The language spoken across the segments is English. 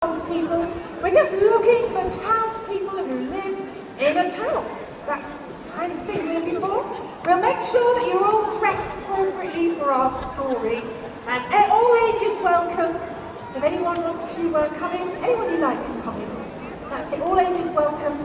townspeople. We're just looking for townspeople who live in a town. That's the kind of thing we're looking for. We'll make sure that you're all dressed appropriately for our story. And all ages welcome. So if anyone wants to come in, anyone you like can come in. That's it, all ages welcome.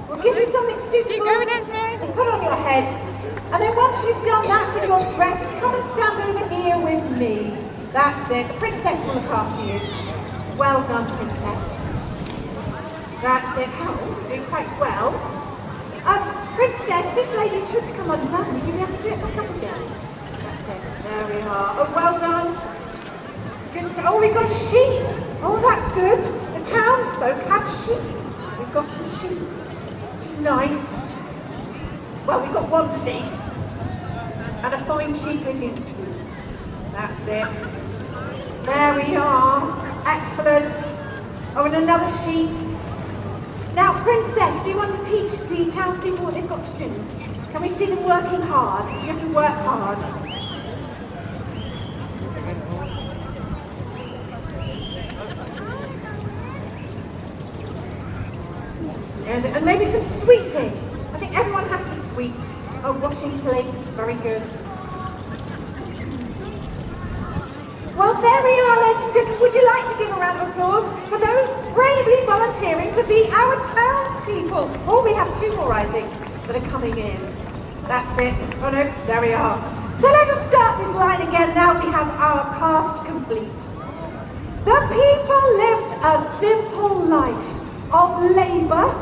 We'll give you something suitable to put on your head. And then once you've done that and you're dressed, come and stand over here with me. That's it. The princess will look after you. Well done, princess. That's it. Oh, you're doing quite well. Princess, this lady's hood's come undone. Would you be able to do it back up again? That's it. There we are. Oh, well done. Good. Oh, we've got sheep. Oh, that's good. The townsfolk have sheep. We've got some sheep, which is nice. Well, we've got one sheep. And a fine sheep it is too. That's it. There we are. Excellent. Oh, and another sheep. Now, Princess, do you want to teach the townspeople what they've got to do? Can we see them working hard? You have to work hard. And maybe some sweeping. I think everyone has to sweep. Oh, washing plates. Very good. Well, there we are, ladies and gentlemen. Would you like to give a round of applause for those bravely volunteering to be our townspeople? Oh, we have two more, I think, that are coming in. That's it. Oh no, there we are. So let us start this line again. Now we have our cast complete. The people lived a simple life of labour,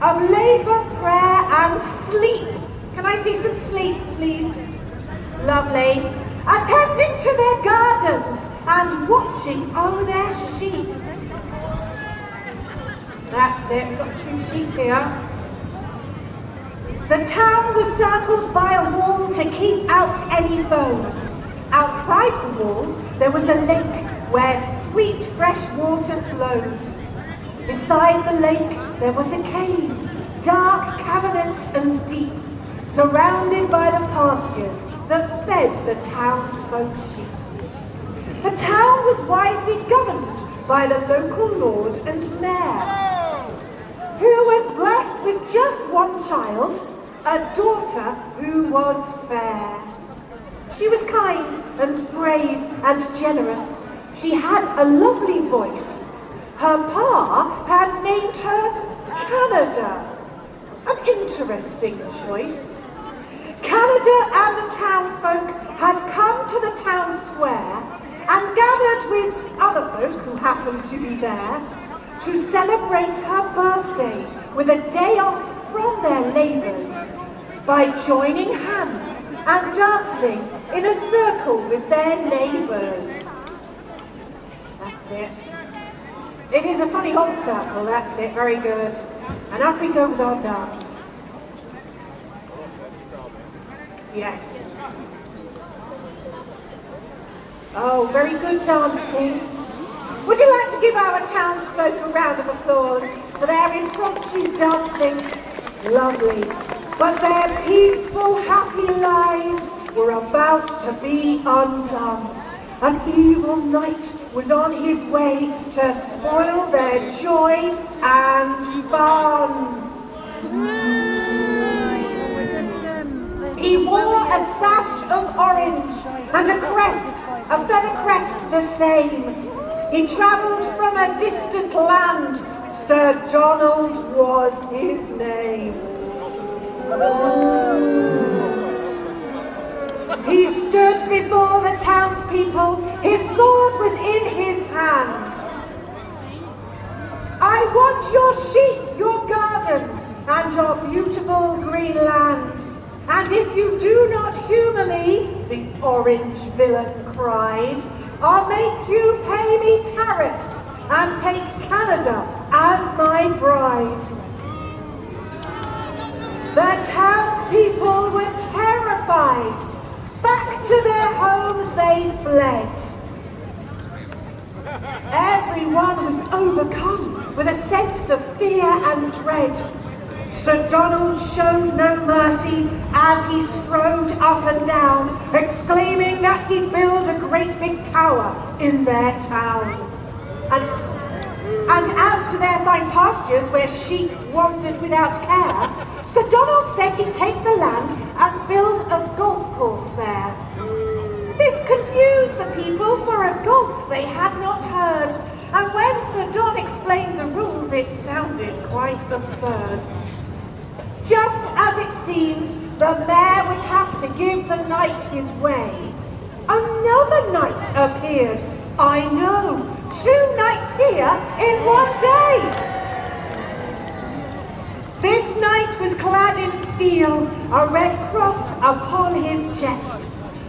of labour, prayer and sleep. Can I see some sleep, please? Lovely. Attending to their gardens and watching over their sheep. That's it, we've got two sheep here. The town was circled by a wall to keep out any foes. Outside the walls, there was a lake where sweet fresh water flows. Beside the lake, there was a cave, dark, cavernous and deep, surrounded by the pastures that fed the townsfolk sheep. The town was wisely governed by the local lord and mayor, who was blessed with just one child, a daughter who was fair. She was kind and brave and generous. She had a lovely voice. Her pa had named her Canada. An interesting choice. Canada and the townsfolk had come to the town square and gathered with other folk who happened to be there to celebrate her birthday with a day off from their labours by joining hands and dancing in a circle with their neighbours. That's it. It is a funny old circle, that's it, very good. And off we go with our dance. Yes. Oh, very good dancing. Would you like to give our townsfolk a round of applause for their impromptu dancing? Lovely. But their peaceful, happy lives were about to be undone. An evil knight was on his way to spoil their joy and fun. He wore a sash of orange and a crest, a feather crest the same. He travelled from a distant land. Sir Donald was his name. He stood before the townspeople. His sword was in his hand. I want your sheep, your gardens, and your beautiful green land. And if you do not humour me, the orange villain cried, I'll make you pay me tariffs and take Canada as my bride. The townspeople were terrified. Back to their homes they fled. Everyone was overcome with a sense of fear and dread. Sir Donald showed no mercy as he strode up and down, exclaiming that he'd build a great big tower in their town. And as to their fine pastures where sheep wandered without care, Sir Donald said he'd take the land and build a golf course there. This confused the people, for of golf they had not heard, and when Sir Don explained the rules, it sounded quite absurd. Just as it seemed, the mayor would have to give the knight his way. Another knight appeared. I know, 2 knights here in one day. This knight was clad in steel, a red cross upon his chest.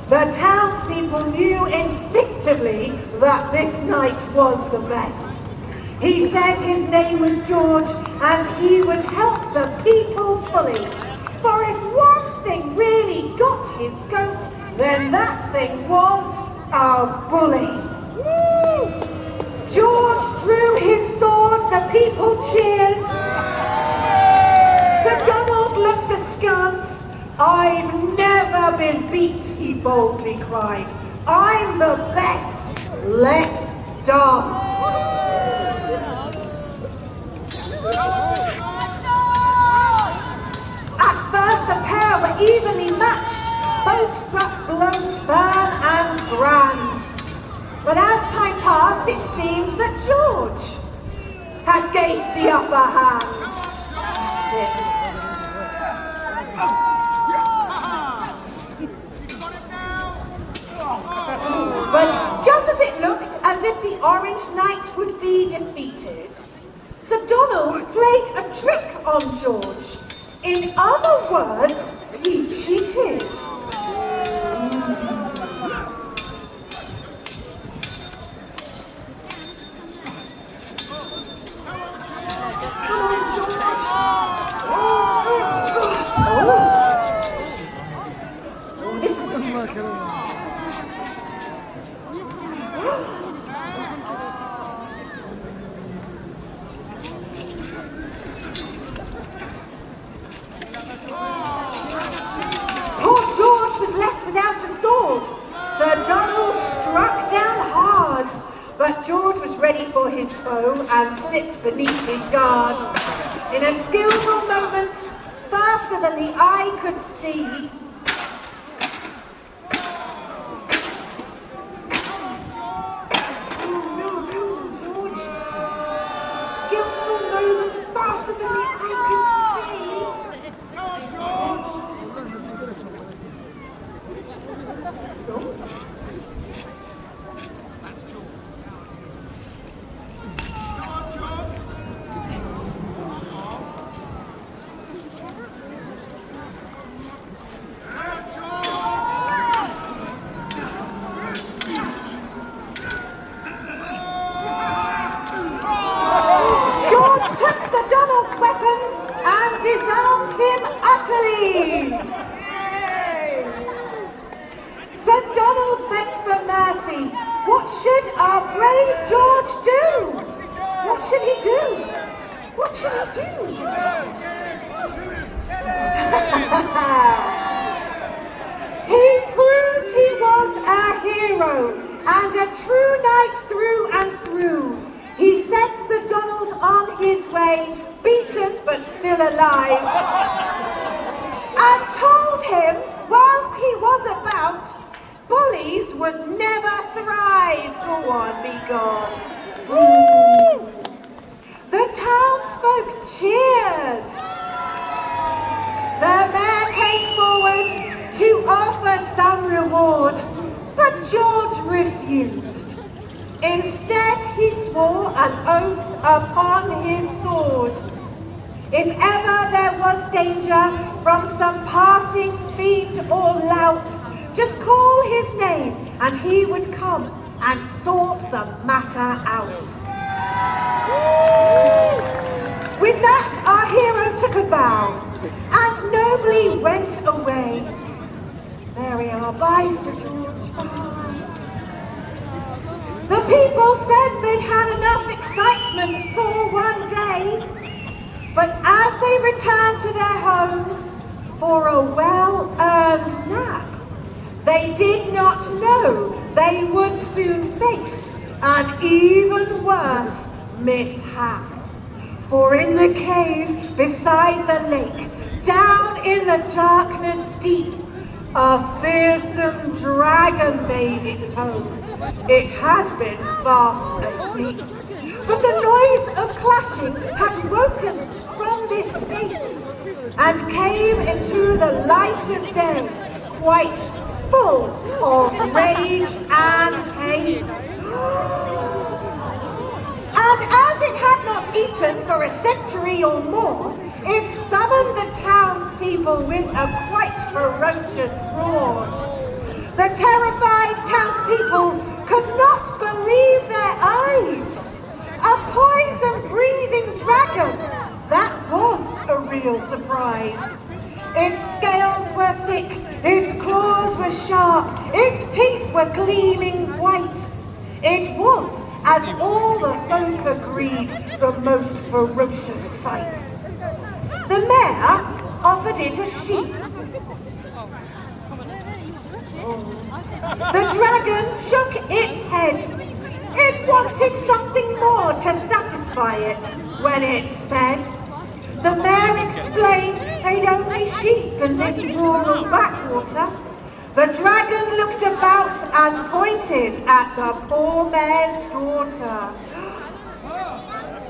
The townspeople knew instinctively that this knight was the best. He said his name was George, and he would help the people fully. For if one thing really got his goat, then that thing was a bully. Woo! George drew his sword, the people cheered. Sir Donald looked askance. I've never been beat, he boldly cried. I'm the best. Let's dance. At first the pair were evenly matched. Both struck blows firm and grand. But as time passed, it seemed that George had gained the upper hand. But just as it looked as if the Orange Knight would be defeated, Sir Donald played a trick on George. In other words, he cheated. Come on, George. Oh, this is without a sword. Sir Donald struck down hard, but George was ready for his foe and slipped beneath his guard. In a skillful moment, faster than the eye could see, George. Skillful moment, faster than the eye could see. George took Sir Donald's weapons and disarmed him utterly. Sir Donald begged for mercy. What should our brave George do? What should he do? What should he do? He proved he was a hero and a true knight through and through. He sent Sir Donald on his way, beaten but still alive, and told him, whilst he was about, bullies would never thrive. Go on, be gone. Woo! The townsfolk cheered. The mayor came forward to offer some reward, but George refused. Instead, he swore an oath upon his sword. If ever there was danger from some passing fiend or lout, just call his name and he would come and sort the matter out. With that, our hero took a bow and nobly went away. There we are, bye, Sir George, bye. The people said they'd had enough excitement for one day. But as they returned to their homes for a well-earned nap, they did not know they would soon face an even worse mishap. For in the cave beside the lake, down in the darkness deep, a fearsome dragon made its home. It had been fast asleep, but the noise of clashing had woken from this state and came into the light of day, quite full of rage and hate. And as it had not eaten for a century or more, it summoned the townspeople with a quite ferocious roar. The terrified townspeople could not believe their eyes. A poison-breathing dragon! That was a real surprise. Its scales were thick, its claws were sharp, its teeth were gleaming white. It was, as all the folk agreed, the most ferocious sight. The mayor offered it a sheep. The dragon shook its head. It wanted something more to satisfy it when it fed. The mayor explained they'd only sheep in this rural backwater. The dragon looked about and pointed at the poor mayor's daughter.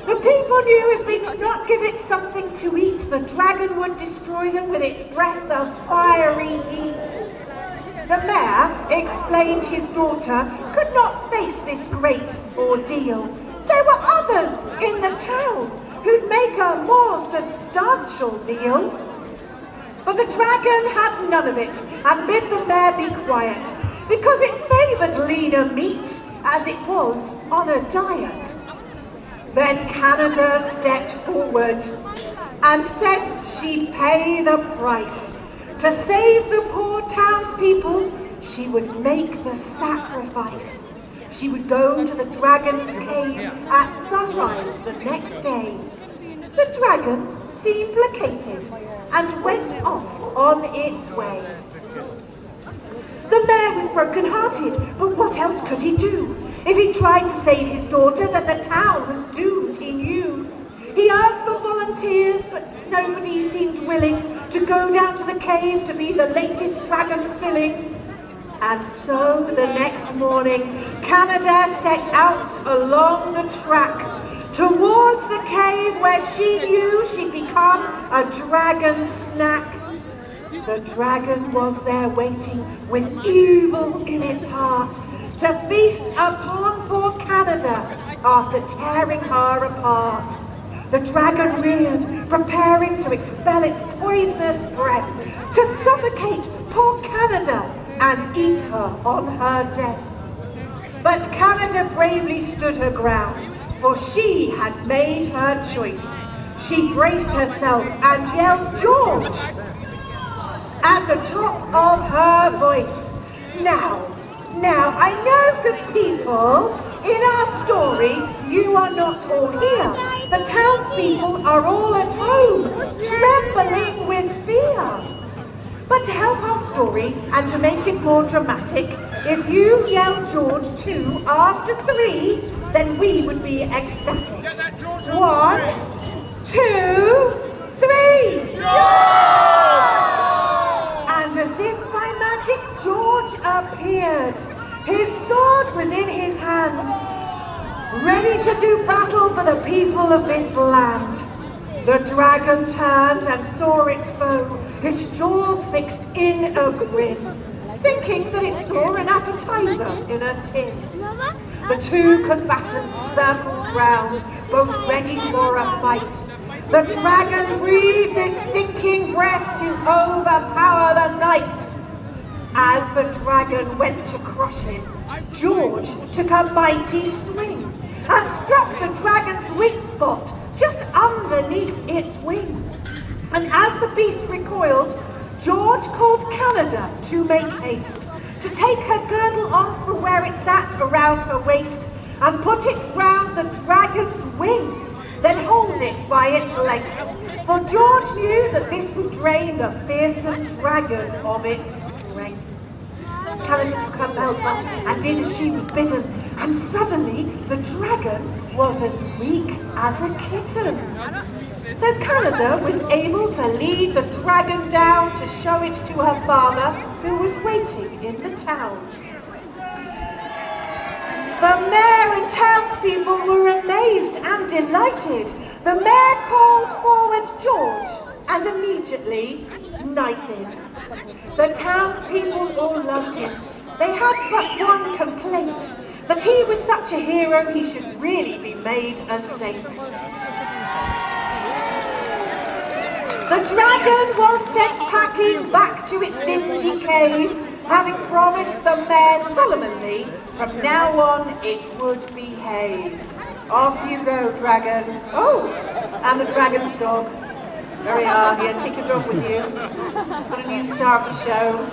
The people knew if they did not give it something to eat, the dragon would destroy them with its breath of fiery heat. The mayor explained his daughter could not face this great ordeal. There were others in the town who'd make a more substantial meal. But the dragon had none of it and bid the mayor be quiet because it favoured leaner meat as it was on a diet. Then Canada stepped forward and said she'd pay the price. To save the poor townspeople, she would make the sacrifice. She would go to the dragon's cave at sunrise the next day. The dragon seemed placated and went off on its way. The mayor was broken-hearted, but what else could he do? If he tried to save his daughter, then the town was doomed, he knew. He asked for volunteers, but nobody seemed willing to go down to the cave to be the latest dragon filling. And so the next morning, Canada set out along the track towards the cave where she knew she'd become a dragon snack. The dragon was there waiting with evil in its heart to feast upon poor Canada after tearing her apart. The dragon reared, preparing to expel its poisonous breath, to suffocate poor Canada and eat her on her death. But Canada bravely stood her ground, for she had made her choice. She braced herself and yelled, "George!" at the top of her voice. Now, I know, good people, in our story, you are not all here. The townspeople are all at home, trembling with fear. But to help our story and to make it more dramatic, if you yell George 2 after 3, then we would be ecstatic. 1, 2, 3! George! And as if by magic, George appeared. His sword was in his hand, ready to do battle for the people of this land. The dragon turned and saw its foe, its jaws fixed in a grin, thinking that it saw an appetizer in a tin. The two combatants circled round, both ready for a fight. The dragon breathed its stinking breath to overpower the knight. As the dragon went to crush him, George took a mighty swing and struck the dragon's weak spot just underneath its wing. And as the beast recoiled, George called Canada to make haste, to take her girdle off from where it sat around her waist and put it round the dragon's wing. then hold it by its length. For George knew that this would drain the fearsome dragon of its strength. Calendar took her belt off and did as she was bidden, and suddenly the dragon was as weak as a kitten. So Calendar was able to lead the dragon down to show it to her father, who was waiting in the town. The mayor and townspeople were amazed and delighted. The mayor called forward George and immediately knighted. The townspeople all loved him. They had but one complaint, that he was such a hero he should really be made a saint. The dragon was sent packing back to its dingy cave, having promised the mayor solemnly from now on it would behave. Off you go, dragon. Oh, and the dragon's dog. There we are, here, take your dog with you. Put a new star of the show.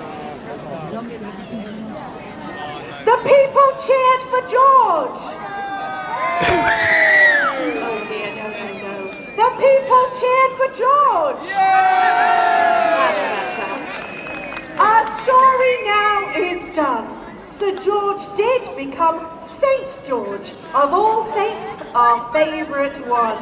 The people cheered for George! Oh dear, no. The people cheered for George! Our story now is done. Sir George did become Saint George, of all saints, our favourite one.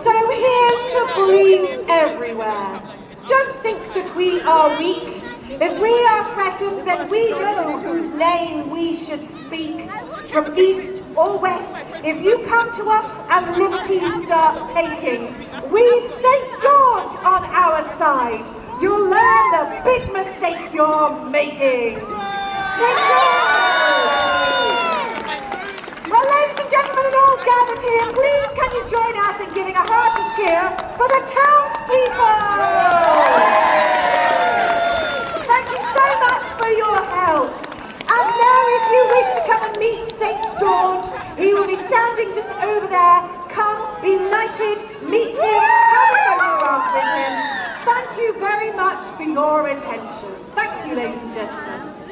So here's to breeze everywhere. Don't think that we are weak. If we are threatened, then we know whose name we should speak. From east or west, if you come to us and liberties start taking, we've St. George on our side. You'll learn the big mistake you're making. St. George! Well, ladies and gentlemen, and all gathered here, please can you join us in giving a hearty cheer for the townspeople? Thank you so much for your help. And now, if you wish to come and meet St. George, he will be standing just over there. Come, be knighted, meet him, have a photograph with him. Thank you very much for your attention. Thank you, ladies and gentlemen.